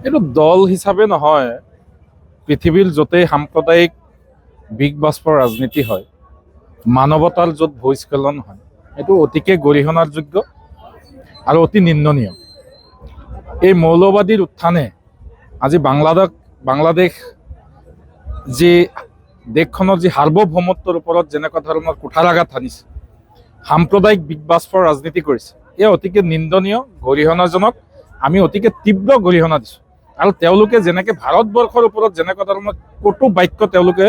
এইটো দল হিচাপে নহয়, পৃথিৱীৰ য'তেই সাম্প্ৰদায়িক বিগ বাস্পৰ ৰাজনীতি হয়, মানৱতাৰ য'ত ভূস্খলন হয়, এইটো অতিকে গৰিহণাৰ যোগ্য আৰু অতি নিন্দনীয়। এই মৌলবাদীৰ উত্থানে আজি বাংলাদেশ যি দেশখনৰ যি সাৰ্বভৌমত্বৰ ওপৰত যেনেকুৱা ধৰণৰ কুঠাৰাঘাত আনিছে, সাম্প্ৰদায়িক বিগ বাস্পৰ ৰাজনীতি কৰিছে, এয়া অতিকে নিন্দনীয়, গৰিহণাজনক। আমি অতিকে তীব্ৰ গৰিহণা দিছোঁ। আৰু তেওঁলোকে যেনেকৈ ভাৰতবৰ্ষৰ ওপৰত যেনেকুৱা ধৰণৰ কটু বাক্য তেওঁলোকে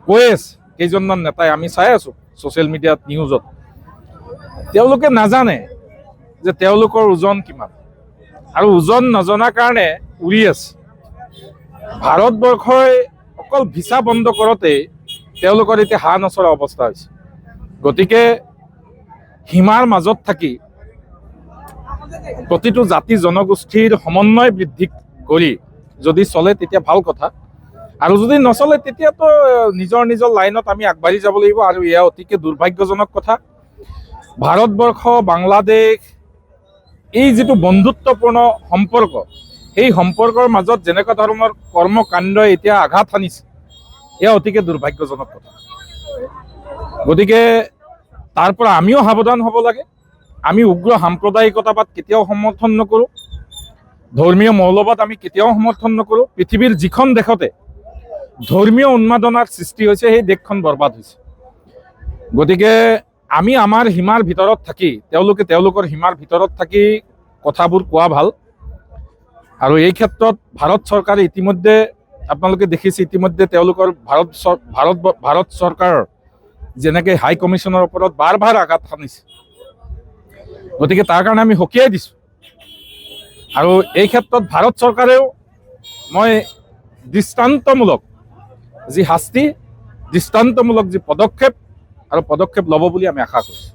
কৈ আছে, কেইজনমান নেতাই আমি চাই আছোঁ ছ'চিয়েল মিডিয়াত, নিউজত, তেওঁলোকে নাজানে যে তেওঁলোকৰ ওজন কিমান, আৰু ওজন নজনাৰ কাৰণে উৰি আছে। ভাৰতবৰ্ষই অকল ভিছা বন্ধ কৰোঁতেই তেওঁলোকৰ এতিয়া হাঁহ নচৰা অৱস্থা হৈছে। গতিকে সীমাৰ মাজত থাকি প্ৰতিটো জাতি জনগোষ্ঠীৰ সমন্বয় বৃদ্ধি কৰি যদি চলে তেতিয়া ভাল কথা, আৰু যদি নচলে তেতিয়াতো নিজৰ নিজৰ লাইনত আমি আগবাঢ়ি যাব লাগিব। আৰু এয়া অতিকে দুৰ্ভাগ্যজনক কথা। ভাৰতবৰ্ষ বাংলাদেশ এই যিটো বন্ধুত্বপূৰ্ণ সম্পৰ্ক, সেই সম্পৰ্কৰ মাজত যেনেকুৱা ধৰণৰ কৰ্মকাণ্ডই এতিয়া আঘাত সানিছে, এয়া অতিকে দুৰ্ভাগ্যজনক কথা। গতিকে তাৰ পৰা আমিও সাৱধান হ'ব লাগে। আমি উগ্ৰ সাম্প্ৰদায়িকতাবাদ কেতিয়াও সমৰ্থন নকৰোঁ, ধৰ্মীয় মৌলবাদ আমি কেতিয়াও সমৰ্থন নকৰোঁ। পৃথিৱীৰ যিখন দেশতে ধৰ্মীয় উন্মাদনাৰ সৃষ্টি হৈছে, সেই দেশখন বৰবাদ হৈছে। গতিকে আমি আমাৰ সীমাৰ ভিতৰত থাকি, তেওঁলোকে তেওঁলোকৰ সীমাৰ ভিতৰত থাকি কথাবোৰ কোৱা ভাল। আৰু এই ক্ষেত্ৰত ভাৰত চৰকাৰে ইতিমধ্যে, আপোনালোকে দেখিছে, ইতিমধ্যে তেওঁলোকৰ ভাৰত চৰকাৰৰ যেনেকৈ হাই কমিশ্যনৰ ওপৰত বাৰ বাৰ আঘাত সানিছে। গতিকে তাৰ কাৰণে আমি সকীয়াই দিছোঁ। আৰু এই ক্ষেত্ৰত ভাৰত চৰকাৰেও মই দৃষ্টান্তমূলক যি শাস্তি, দৃষ্টান্তমূলক যি পদক্ষেপ ল'ব বুলি আমি আশা কৰিছোঁ।